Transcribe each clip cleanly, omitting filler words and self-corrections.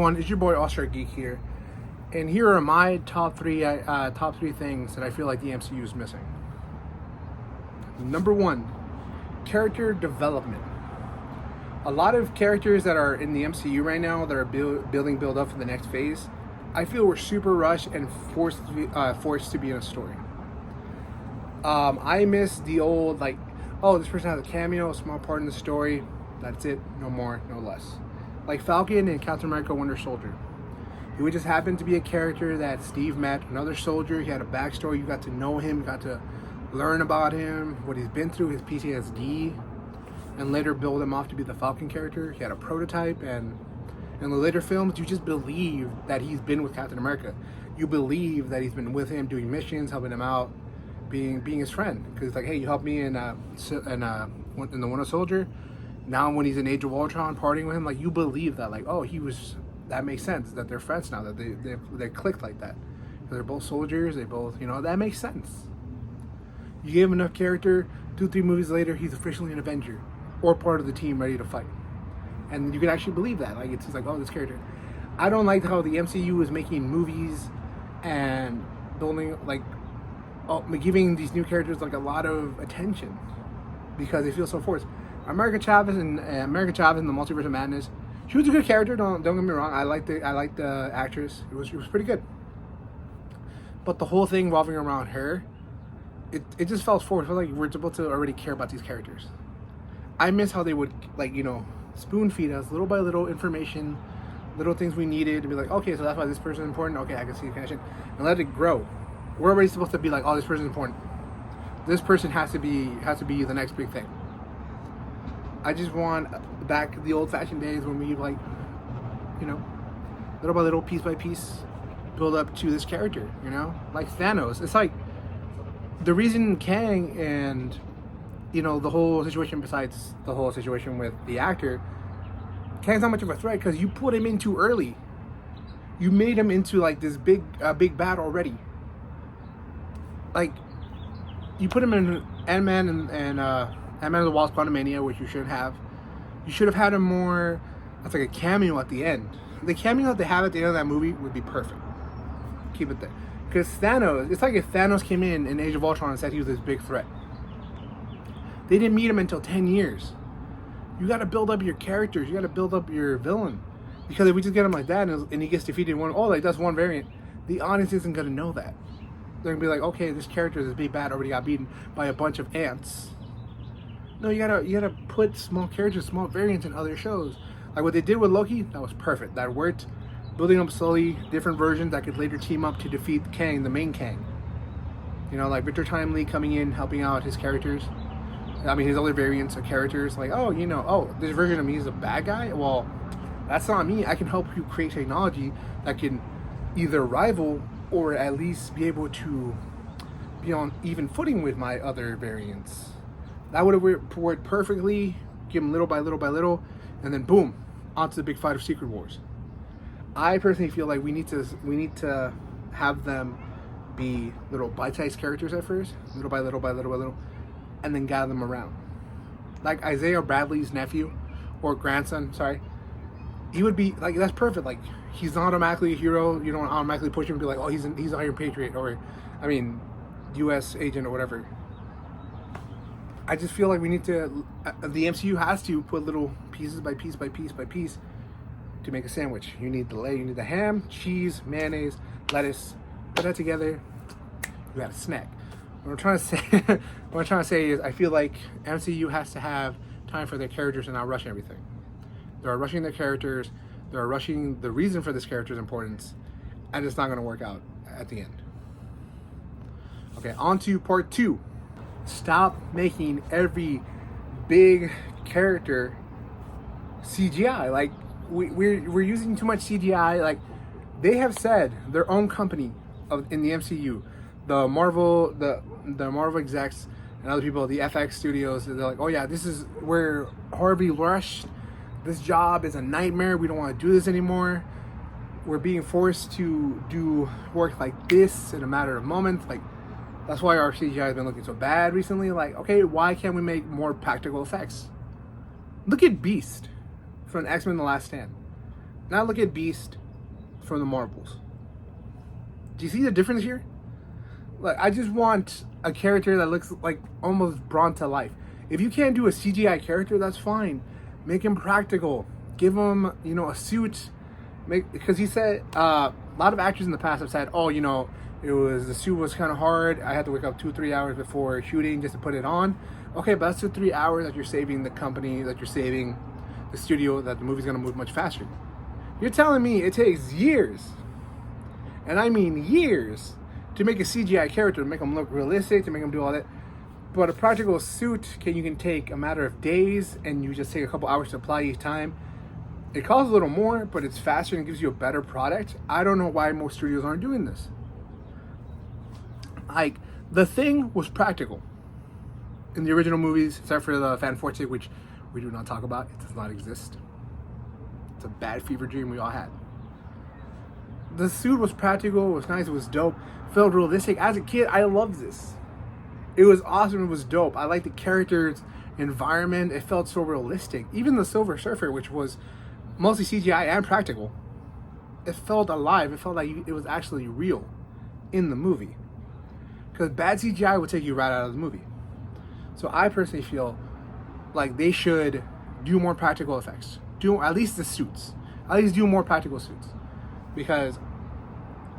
everyone, it's your boy all.star.geek here, and here are my top three things that I feel like the MCU is missing. Number one, character development. A lot of characters that are in the MCU right now that are build up for the next phase, I feel were super rushed and forced to be in a story. I miss the old this person has a cameo, a small part in the story. That's it, no more, no less. Like Falcon and Captain America Winter Soldier. He would just happen to be a character that Steve met, another soldier. He had a backstory. You got to know him. You got to learn about him, what he's been through, his PTSD, and later build him off to be the Falcon character. He had a prototype, and in the later films, you just believe that he's been with Captain America. You believe that he's been with him, doing missions, helping him out, being his friend. Because hey, you helped me in the Winter Soldier. Now when he's in Age of Ultron partying with him, you believe that that makes sense, that they're friends now, that they clicked like that. They're both soldiers, they both, that makes sense. You give him enough character, 2-3 movies later, he's officially an Avenger or part of the team ready to fight. And you can actually believe that. It's just this character. I don't like how the MCU is making movies and building, giving these new characters a lot of attention because they feel so forced. America Chavez in the Multiverse of Madness, she was a good character. Don't get me wrong. I liked the actress. It was pretty good. But the whole thing revolving around her, it just felt forced. I feel like we're supposed to already care about these characters. I miss how they would spoon feed us little by little information, little things we needed to be okay, so that's why this person is important. Okay, I can see the connection, and let it grow. We're already supposed to be oh, this person is important. This person has to be the next big thing. I just want back the old-fashioned days when we little by little, piece by piece, build up to this character. Like Thanos. It's the reason Kang and the whole situation, besides the whole situation with the actor, Kang's not much of a threat because you put him in too early. You made him into this big bad already. You put him in Ant-Man and Ant-Man and the Wasp: Quantumania, which you should have. You should have had him more as a cameo at the end. The cameo that they have at the end of that movie would be perfect. Keep it there. Because Thanos, it's if Thanos came in Age of Ultron and said he was this big threat. They didn't meet him until 10 years. You got to build up your characters. You got to build up your villain. Because if we just get him like that and he gets defeated in that's one variant, the audience isn't going to know that. They're going to be okay, this character, this big bad, already got beaten by a bunch of ants. No, you gotta put small characters, small variants in other shows. What they did with Loki, that was perfect. That worked. Building up slowly different versions that could later team up to defeat Kang, the main Kang. Victor Timely coming in, helping out his characters. His other variants of characters. This version of me is a bad guy? Well, that's not me. I can help you create technology that can either rival or at least be able to be on even footing with my other variants. That would have worked perfectly. Give them little by little by little, and then boom, onto the big fight of Secret Wars. I personally feel we need to have them be little bite-sized characters at first, little by little by little by little, and then gather them around. Isaiah Bradley's nephew or grandson, he would be that's perfect. He's not automatically a hero. You don't automatically push him to be he's an Iron Patriot or U.S. agent or whatever. I just feel we need to, the MCU has to put little pieces by piece by piece by piece to make a sandwich. You need the you need the ham, cheese, mayonnaise, lettuce. Put that together, you got a snack. What I'm trying to say is I feel MCU has to have time for their characters and not rush everything. They're rushing their characters. They're rushing the reason for this character's importance, and it's not going to work out at the end. Okay, on to part 2. Stop making every big character CGI. We're using too much CGI. They have said, their own company in the MCU, the Marvel execs and other people, the FX studios, they're oh yeah, this is where Harvey rushed. This job is a nightmare. We don't want to do this anymore. We're being forced to do work like this in a matter of moments. That's why our CGI has been looking so bad recently. Okay, why can't we make more practical effects? Look at Beast from X-Men: The Last Stand. Now look at Beast from the Marvels. Do you see the difference here? Like, I just want a character that looks like almost brought to life. If you can't do a CGI character, that's fine. Make him practical. Give him, you know, a suit. Because he said, a lot of actors in the past have said, oh, you know, the suit was kind of hard. I had to wake up 2-3 hours before shooting just to put it on. Okay, but that's 2-3 hours that you're saving the company, that you're saving the studio, that the movie's gonna move much faster. You're telling me it takes years, and I mean years, to make a CGI character, to make them look realistic, to make them do all that. But a practical suit you can take a matter of days, and you just take a couple hours to apply each time. It costs a little more, but it's faster and gives you a better product. I don't know why most studios aren't doing this. Like, The Thing was practical in the original movies, except for the fan forte, which we do not talk about. It does not exist. It's a bad fever dream we all had. The suit was practical, it was nice, it was dope, felt realistic. As a kid, I loved this. It was awesome, it was dope. I liked the characters, environment, it felt so realistic. Even the Silver Surfer, which was mostly CGI and practical, it felt alive. It felt like it was actually real in the movie. Because bad CGI would take you right out of the movie. So I personally feel like they should do more practical effects. Do at least the suits. At least do more practical suits. Because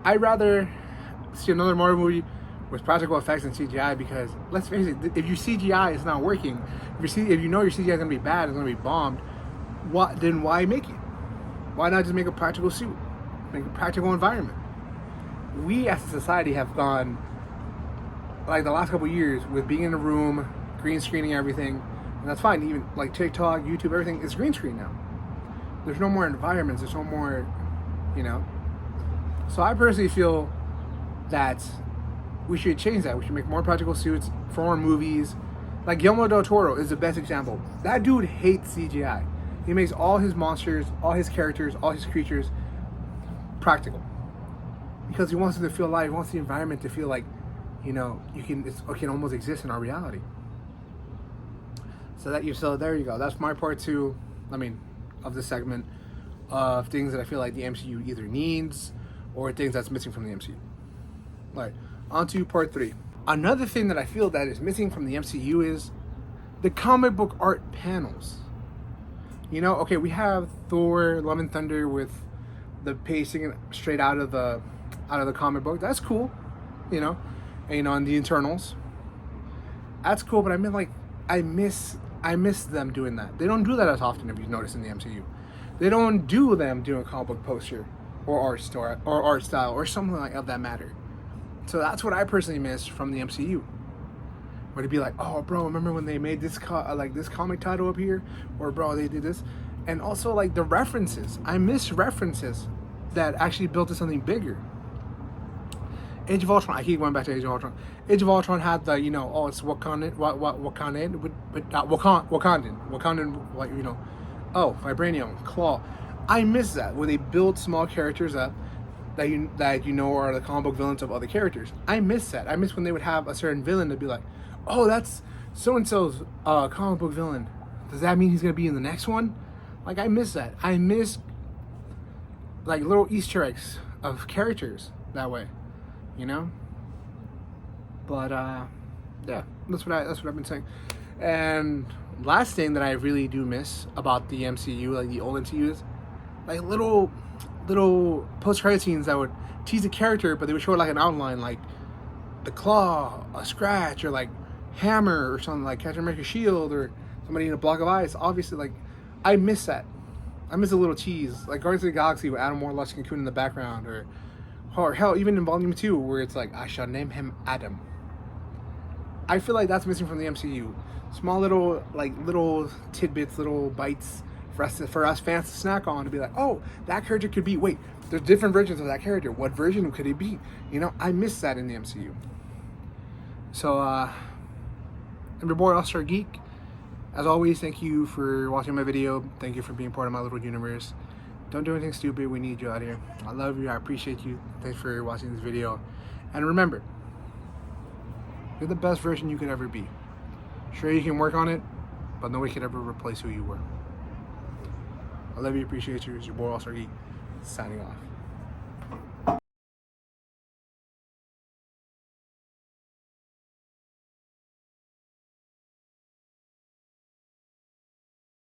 I'd rather see another Marvel movie with practical effects than CGI. Because let's face it, if your CGI is not working, if you know your CGI is gonna be bad, it's gonna be bombed, then why make it? Why not just make a practical suit? Make a practical environment. We as a society have gone, like the last couple of years, with being in a room, green screening everything, and that's fine. Even like TikTok, YouTube, everything is green screen now. There's no more environments. There's no more, you know. So I personally feel that we should change that. We should make more practical suits for more movies. Like Guillermo del Toro is the best example. That dude hates CGI. He makes all his monsters, all his characters, all his creatures practical. Because he wants it to feel alive. He wants the environment to feel like, you know, it can almost exist in our reality. So there you go. That's my part two, of this segment of things that I feel like the MCU either needs or things that's missing from the MCU. All right, on to part three. Another thing that I feel that is missing from the MCU is the comic book art panels. You know, okay, we have Thor, Love and Thunder with the pacing straight out of the comic book. That's cool, you know, and the internals. That's cool, but I miss them doing that. They don't do that as often, if you notice, in the MCU. They don't do them doing a comic book poster or art style or something like of that matter. So that's what I personally miss from the MCU. Where it'd be like, oh, bro, remember when they made this this comic title up here? Or, bro, they did this. And also, like, the references. I miss references that actually built to something bigger. Age of Ultron. I keep going back to Age of Ultron. Age of Ultron had the, it's Wakandan, Wakandan, Vibranium, Claw. I miss that, where they build small characters up that are the comic book villains of other characters. I miss that. I miss when they would have a certain villain to be like, oh, that's so-and-so's comic book villain. Does that mean he's going to be in the next one? Like, I miss that. I miss, like, little Easter eggs of characters that way, you know? But, yeah, that's what I've been saying. And last thing that I really do miss about the MCU, like the old MCU, is, like, little post-credit scenes that would tease a character, but they would show like an outline, like the claw, a scratch, or like hammer or something, like Captain America's shield, or somebody in a block of ice. Obviously, like, I miss that. I miss a little tease, like Guardians of the Galaxy with Adam Warlock and Cocoon in the background, or hell, even in Volume 2, where it's like, I shall name him Adam. I feel like that's missing from the MCU. Small little tidbits, little bites for us fans to snack on, to be like, oh, that character could be, wait, there's different versions of that character. What version could it be? I miss that in the MCU. So, I'm your boy, all.star.geek. As always, thank you for watching my video. Thank you for being part of my little universe. Don't do anything stupid. We need you out here. I love you. I appreciate you. Thanks for watching this video. And remember, you're the best version you could ever be. Sure, you can work on it, but nobody could ever replace who you were. I love you, appreciate you. It's your boy All-Star Geek, signing off.